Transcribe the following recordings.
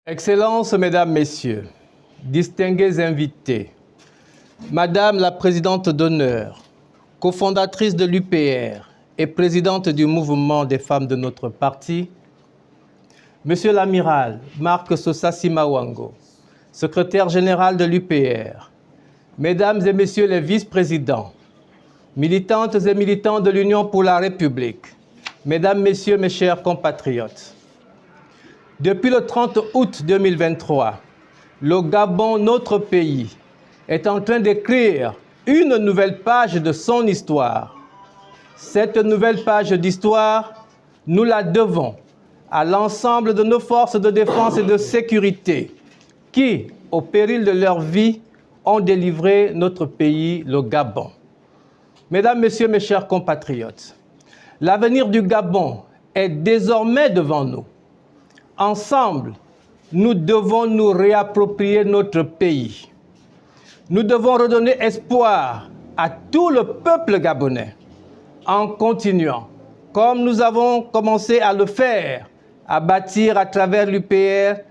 Excellences, Mesdames, Messieurs, distingués invités, Madame la Présidente d'honneur, cofondatrice de l'UPR et présidente du mouvement des femmes de notre parti, Monsieur l'Amiral Marc Sosasi Mawango, secrétaire général de l'UPR, Mesdames et Messieurs les vice-présidents, militantes et militants de l'Union pour la République, Mesdames, Messieurs, mes chers compatriotes, depuis le 30 août 2023, le Gabon, notre pays, est en train d'écrire une nouvelle page de son histoire. Cette nouvelle page d'histoire, nous la devons à l'ensemble de nos forces de défense et de sécurité qui, au péril de leur vie, ont délivré notre pays, le Gabon. Mesdames, Messieurs, mes chers compatriotes, l'avenir du Gabon est désormais devant nous. Ensemble, nous devons nous réapproprier notre pays. Nous devons redonner espoir à tout le peuple gabonais en continuant, comme nous avons commencé à le faire, à bâtir à travers l'UPR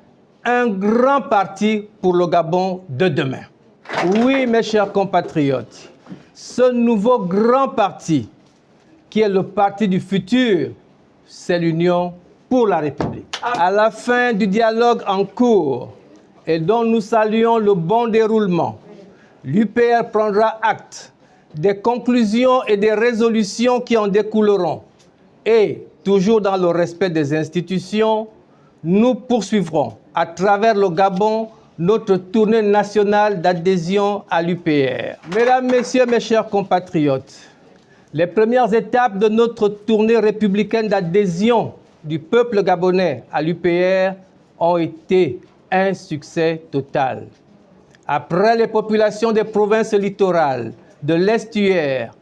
un grand parti pour le Gabon de demain. Oui, mes chers compatriotes, ce nouveau grand parti, qui est le parti du futur, c'est l'Union pour la République. À la fin du dialogue en cours et dont nous saluons le bon déroulement, l'UPR prendra acte des conclusions et des résolutions qui en découleront. Et, toujours dans le respect des institutions, nous poursuivrons à travers le Gabon notre tournée nationale d'adhésion à l'UPR. Mesdames, Messieurs, mes chers compatriotes, les premières étapes de notre tournée républicaine d'adhésion du peuple gabonais à l'UPR ont été un succès total. Après les populations des provinces littorales, de l'estuaire,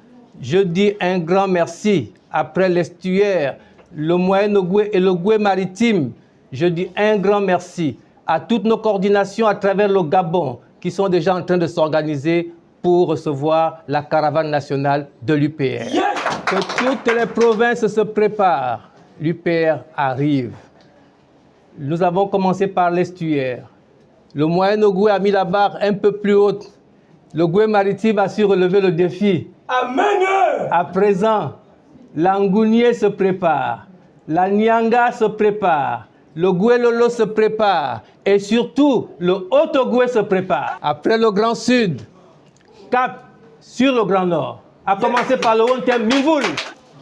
je dis un grand merci. Après l'estuaire, le Moyen-Ogooué et le Goué maritime, je dis un grand merci à toutes nos coordinations à travers le Gabon qui sont déjà en train de s'organiser pour recevoir la caravane nationale de l'UPR. Yes! Que toutes les provinces se préparent. L'UPR arrive. Nous avons commencé par l'estuaire. Le Moyen-Ogooué a mis la barre un peu plus haute. Le Goué maritime a su relever le défi. Amen! À présent, l'Angounié se prépare. La Nyanga se prépare. Le Goué Lolo se prépare. Et surtout, le Haut-Ogooué se prépare. Après le Grand Sud, cap sur le Grand Nord. À commencer par le Haut-Mimboul.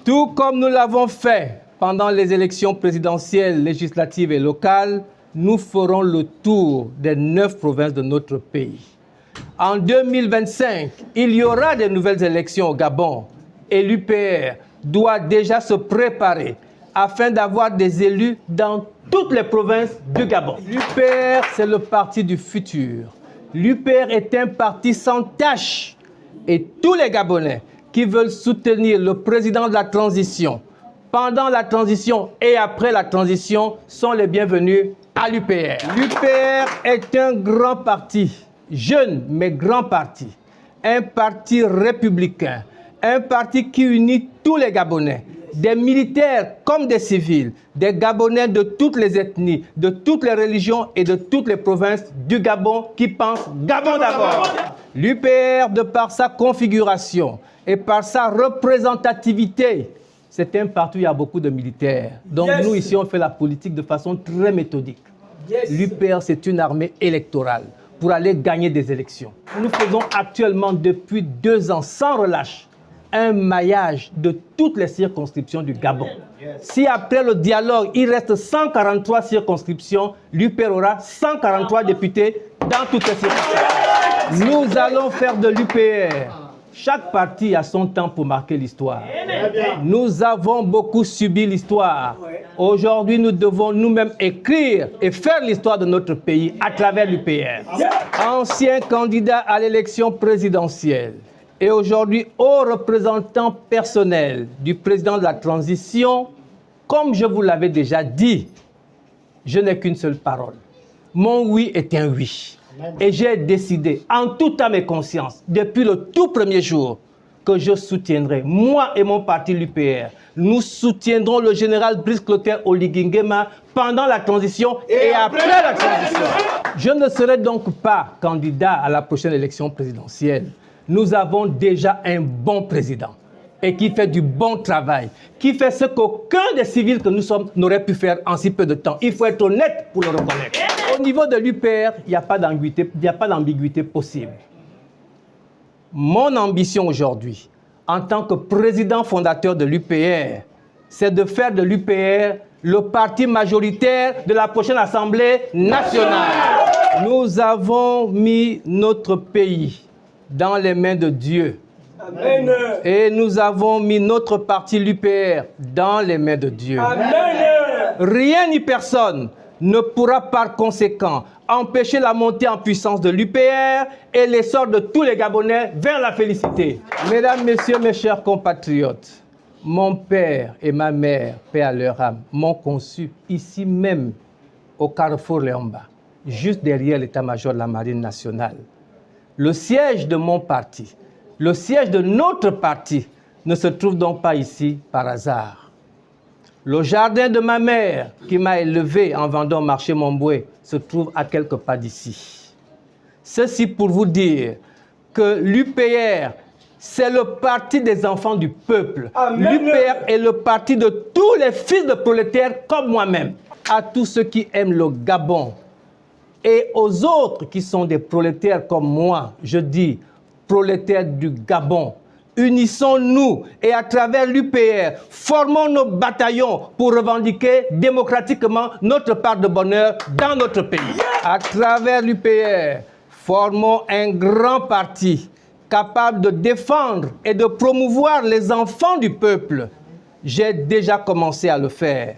Tout comme nous l'avons fait pendant les élections présidentielles, législatives et locales, nous ferons le tour des 9 provinces de notre pays. En 2025, il y aura de nouvelles élections au Gabon et l'UPR doit déjà se préparer afin d'avoir des élus dans toutes les provinces du Gabon. L'UPR, c'est le parti du futur. L'UPR est un parti sans tache et tous les Gabonais qui veulent soutenir le président de la transition pendant la transition et après la transition sont les bienvenus à l'UPR. L'UPR est un grand parti, jeune mais grand parti, un parti républicain, un parti qui unit tous les Gabonais, des militaires comme des civils, des Gabonais de toutes les ethnies, de toutes les religions et de toutes les provinces du Gabon qui pensent Gabon d'abord. L'UPR, de par sa configuration et par sa représentativité, c'est un parti où il y a beaucoup de militaires. Donc nous, ici, on fait la politique de façon très méthodique. L'UPR, c'est une armée électorale pour aller gagner des élections. Nous faisons actuellement, depuis 2 ans, sans relâche, un maillage de toutes les circonscriptions du Gabon. Si après le dialogue, il reste 143 circonscriptions, l'UPR aura 143 députés dans toutes les circonscriptions. Nous allons faire de l'UPR. Chaque parti a son temps pour marquer l'histoire. Nous avons beaucoup subi l'histoire. Aujourd'hui, nous devons nous-mêmes écrire et faire l'histoire de notre pays à travers l'UPR. Ancien candidat à l'élection présidentielle et aujourd'hui haut représentant personnel du président de la transition, comme je vous l'avais déjà dit, je n'ai qu'une seule parole. Mon oui est un oui. Et j'ai décidé, en toute âme et conscience, depuis le tout premier jour, que je soutiendrai. Moi et mon parti, l'UPR, nous soutiendrons le général Brice Clotaire Oligui Nguema pendant la transition et après la transition. Je ne serai donc pas candidat à la prochaine élection présidentielle. Nous avons déjà un bon président et qui fait du bon travail, qui fait ce qu'aucun des civils que nous sommes n'aurait pu faire en si peu de temps. Il faut être honnête pour le reconnaître. Au niveau de l'UPR, il n'y a pas d'ambiguïté possible. Mon ambition aujourd'hui, en tant que président fondateur de l'UPR, c'est de faire de l'UPR le parti majoritaire de la prochaine Assemblée nationale. Nous avons mis notre pays dans les mains de Dieu. Amen. Et nous avons mis notre parti, l'UPR, dans les mains de Dieu. Amen. Rien ni personne ne pourra par conséquent empêcher la montée en puissance de l'UPR et l'essor de tous les Gabonais vers la félicité. Mesdames, Messieurs, mes chers compatriotes, mon père et ma mère, paix à leur âme, m'ont conçu ici même au carrefour Léomba, juste derrière l'état-major de la Marine nationale. Le siège de mon parti, le siège de notre parti ne se trouve donc pas ici par hasard. Le jardin de ma mère, qui m'a élevé en vendant au marché Montboué, se trouve à quelques pas d'ici. Ceci pour vous dire que l'UPR, c'est le parti des enfants du peuple. L'UPR est le parti de tous les fils de prolétaires comme moi-même. À tous ceux qui aiment le Gabon et aux autres qui sont des prolétaires comme moi, je dis prolétaires du Gabon. Unissons-nous et à travers l'UPR, formons nos bataillons pour revendiquer démocratiquement notre part de bonheur dans notre pays. À travers l'UPR, formons un grand parti capable de défendre et de promouvoir les enfants du peuple. J'ai déjà commencé à le faire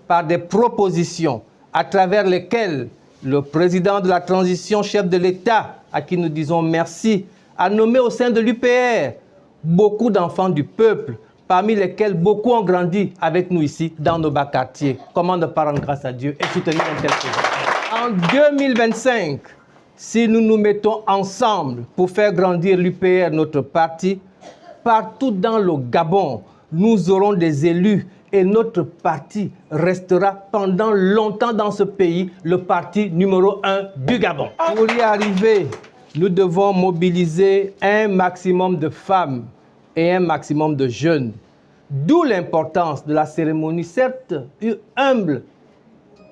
par des propositions à travers lesquelles le président de la transition, chef de l'État, à qui nous disons merci, a nommé au sein de l'UPR beaucoup d'enfants du peuple, parmi lesquels beaucoup ont grandi avec nous ici, dans nos bas quartiers. Comment ne pas rendre grâce à Dieu et soutenir un tel projet? En 2025, si nous nous mettons ensemble pour faire grandir l'UPR, notre parti, partout dans le Gabon, nous aurons des élus et notre parti restera pendant longtemps dans ce pays le parti numéro 1 du Gabon. Pour y arriver, nous devons mobiliser un maximum de femmes et un maximum de jeunes. D'où l'importance de la cérémonie, certes humble,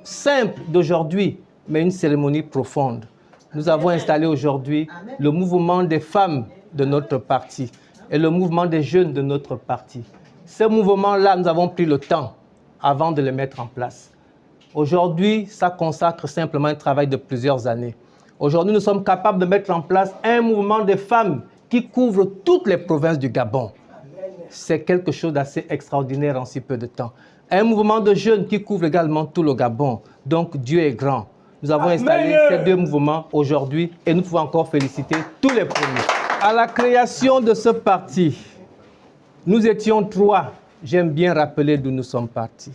simple d'aujourd'hui, mais une cérémonie profonde. Nous avons installé aujourd'hui le mouvement des femmes de notre parti et le mouvement des jeunes de notre parti. Ce mouvement-là, nous avons pris le temps avant de le mettre en place. Aujourd'hui, ça consacre simplement un travail de plusieurs années. Aujourd'hui, nous sommes capables de mettre en place un mouvement des femmes qui couvre toutes les provinces du Gabon. C'est quelque chose d'assez extraordinaire en si peu de temps. Un mouvement de jeunes qui couvre également tout le Gabon. Donc, Dieu est grand. Nous avons installé ces deux mouvements aujourd'hui et nous pouvons encore féliciter tous les premiers. À la création de ce parti, nous étions 3. J'aime bien rappeler d'où nous sommes partis.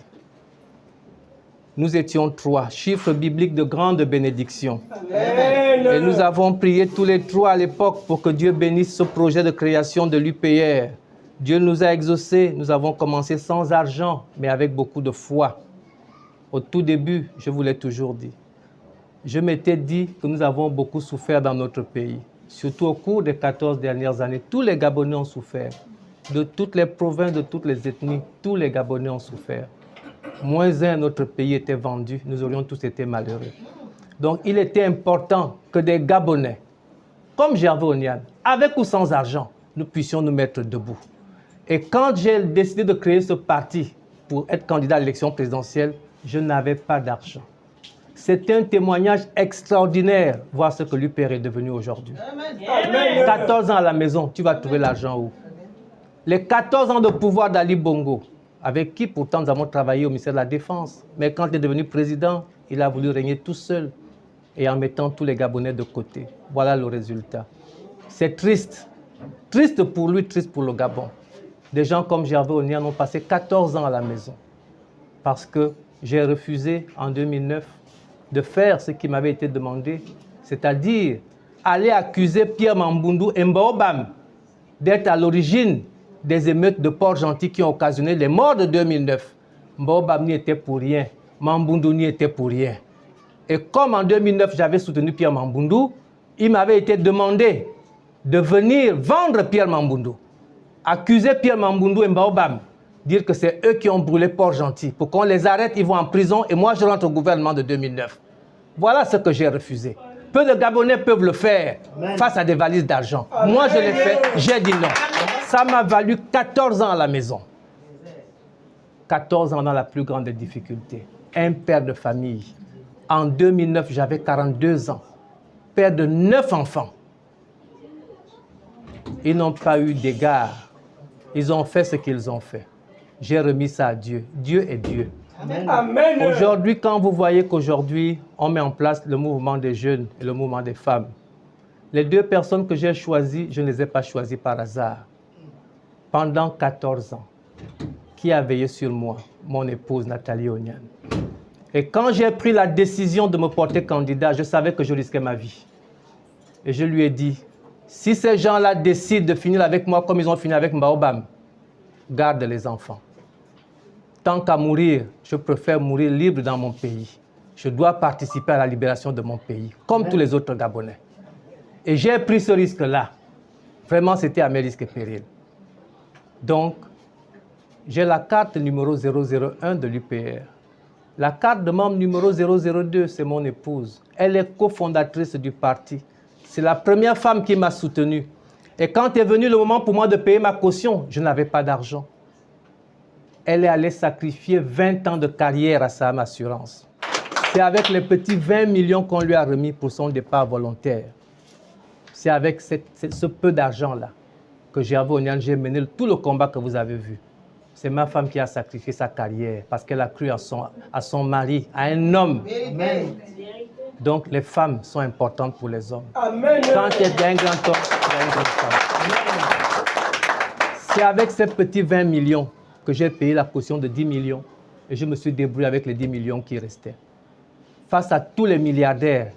Nous étions 3, chiffre biblique de grande bénédiction. Amen. Et nous avons prié tous les 3 à l'époque pour que Dieu bénisse ce projet de création de l'UPR. Dieu nous a exaucés, nous avons commencé sans argent, mais avec beaucoup de foi. Au tout début, je vous l'ai toujours dit. Je m'étais dit que nous avons beaucoup souffert dans notre pays. Surtout au cours des 14 dernières années, tous les Gabonais ont souffert. De toutes les provinces, de toutes les ethnies, tous les Gabonais ont souffert. -1, notre pays était vendu, nous aurions tous été malheureux. Donc il était important que des Gabonais, comme Gervais Oniane, avec ou sans argent, nous puissions nous mettre debout. Et quand j'ai décidé de créer ce parti pour être candidat à l'élection présidentielle, je n'avais pas d'argent. C'était un témoignage extraordinaire, voir ce que l'UPR est devenu aujourd'hui. 14 ans à la maison, tu vas trouver l'argent où? Les 14 ans de pouvoir d'Ali Bongo, avec qui pourtant nous avons travaillé au ministère de la Défense. Mais quand il est devenu président, il a voulu régner tout seul et en mettant tous les Gabonais de côté. Voilà le résultat. C'est triste. Triste pour lui, triste pour le Gabon. Des gens comme Gervais Oniane ont passé 14 ans à la maison parce que j'ai refusé en 2009 de faire ce qui m'avait été demandé, c'est-à-dire aller accuser Pierre Mambundu Mbaobam d'être à l'origine des émeutes de Port-Gentil qui ont occasionné les morts de 2009. Mbao n'y était pour rien, Mamboundou n'y était pour rien. Et comme en 2009, j'avais soutenu Pierre Mamboundou, il m'avait été demandé de venir vendre Pierre Mamboundou, accuser Pierre Mamboundou et Mbao, dire que c'est eux qui ont brûlé Port-Gentil. Pour qu'on les arrête, ils vont en prison et moi je rentre au gouvernement de 2009. Voilà ce que j'ai refusé. Peu de Gabonais peuvent le faire face à des valises d'argent. Moi je l'ai fait, j'ai dit non. Ça m'a valu 14 ans à la maison. 14 ans dans la plus grande des difficultés. Un père de famille. En 2009, j'avais 42 ans. Père de 9 enfants. Ils n'ont pas eu d'égard. Ils ont fait ce qu'ils ont fait. J'ai remis ça à Dieu. Dieu est Dieu. Amen. Aujourd'hui, quand vous voyez qu'aujourd'hui, on met en place le mouvement des jeunes et le mouvement des femmes, les deux personnes que j'ai choisies, je ne les ai pas choisies par hasard. Pendant 14 ans, qui a veillé sur moi? Mon épouse Nathalie Oniane. Et quand j'ai pris la décision de me porter candidat, je savais que je risquais ma vie. Et je lui ai dit, si ces gens-là décident de finir avec moi comme ils ont fini avec Mbao, garde les enfants. Tant qu'à mourir, je préfère mourir libre dans mon pays. Je dois participer à la libération de mon pays, comme tous les autres Gabonais. Et j'ai pris ce risque-là. Vraiment, c'était à mes risques et périls. Donc, j'ai la carte numéro 001 de l'UPR. La carte de membre numéro 002, c'est mon épouse. Elle est cofondatrice du parti. C'est la première femme qui m'a soutenu. Et quand est venu le moment pour moi de payer ma caution, je n'avais pas d'argent. Elle est allée sacrifier 20 ans de carrière à Saham Assurance. C'est avec les petits 20 millions qu'on lui a remis pour son départ volontaire. C'est avec ce peu d'argent-là que j'ai mené tout le combat que vous avez vu. C'est ma femme qui a sacrifié sa carrière parce qu'elle a cru à son mari, à un homme. Amen. Donc les femmes sont importantes pour les hommes. Amen. Quand il y a un grand homme, il y a une grande femme. C'est avec ces petits 20 millions que j'ai payé la caution de 10 millions et je me suis débrouillé avec les 10 millions qui restaient. Face à tous les milliardaires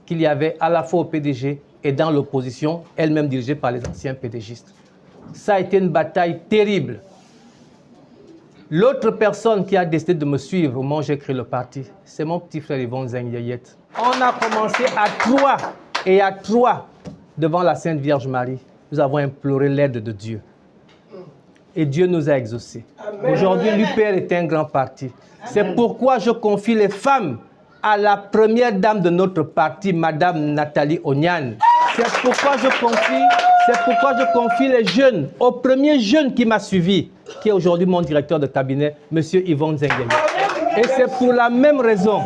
qu'il y avait à la fois au PDG et dans l'opposition, elle-même dirigée par les anciens PDGistes. Ça a été une bataille terrible. L'autre personne qui a décidé de me suivre au moment où j'ai créé le parti, c'est mon petit frère Yvon Zeng-Yeyet. On a commencé à trois devant la Sainte Vierge Marie. Nous avons imploré l'aide de Dieu. Et Dieu nous a exaucés. Aujourd'hui, l'UPR est un grand parti. C'est pourquoi je confie les femmes à la première dame de notre parti, Madame Nathalie Oniane. C'est pourquoi je confie les jeunes au premier jeune qui m'a suivi, qui est aujourd'hui mon directeur de cabinet, M. Yvon Zeng-Yeyet. Et c'est pour la même raison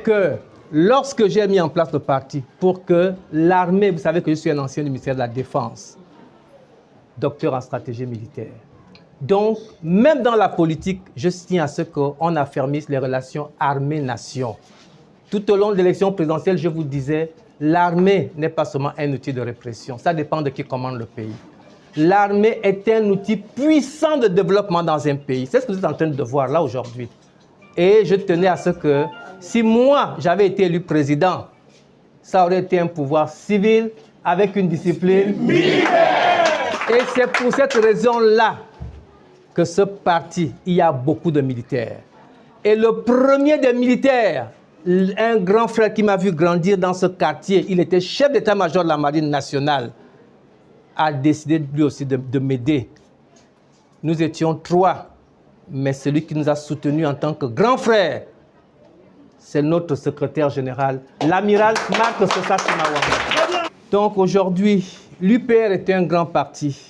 que lorsque j'ai mis en place le parti, pour que l'armée, vous savez que je suis un ancien du ministère de la Défense, docteur en stratégie militaire. Donc, même dans la politique, je tiens à ce qu'on affermisse les relations armée-nation. Tout au long de l'élection présidentielle, je vous disais, l'armée n'est pas seulement un outil de répression. Ça dépend de qui commande le pays. L'armée est un outil puissant de développement dans un pays. C'est ce que vous êtes en train de voir là aujourd'hui. Et je tenais à ce que, si moi, j'avais été élu président, ça aurait été un pouvoir civil avec une discipline militaire. Et c'est pour cette raison-là que ce parti, il y a beaucoup de militaires. Et le premier des militaires, un grand frère qui m'a vu grandir dans ce quartier, il était chef d'état-major de la Marine nationale, a décidé lui aussi de m'aider. Nous étions 3, mais celui qui nous a soutenus en tant que grand frère, c'est notre secrétaire général, l'amiral Marc Sosa Simawango. Donc aujourd'hui, l'UPR est un grand parti.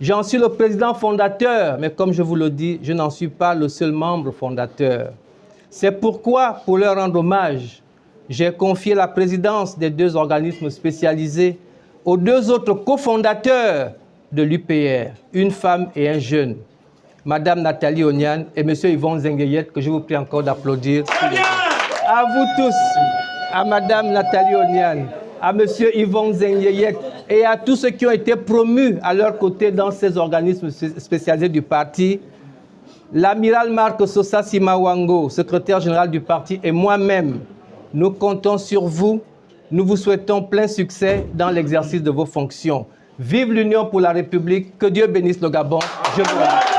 J'en suis le président fondateur, mais comme je vous le dis, je n'en suis pas le seul membre fondateur. C'est pourquoi, pour leur rendre hommage, j'ai confié la présidence des 2 organismes spécialisés aux 2 autres cofondateurs de l'UPR, une femme et un jeune, Madame Nathalie Oniane et M. Yvon Zeng-Yeyet, que je vous prie encore d'applaudir. À vous tous, à Madame Nathalie Oniane, à M. Yvon Zeng-Yeyet et à tous ceux qui ont été promus à leur côté dans ces organismes spécialisés du parti, l'amiral Marc Sosa Simawango, secrétaire général du parti, et moi-même, nous comptons sur vous. Nous vous souhaitons plein succès dans l'exercice de vos fonctions. Vive l'Union pour la République. Que Dieu bénisse le Gabon. Je vous remercie.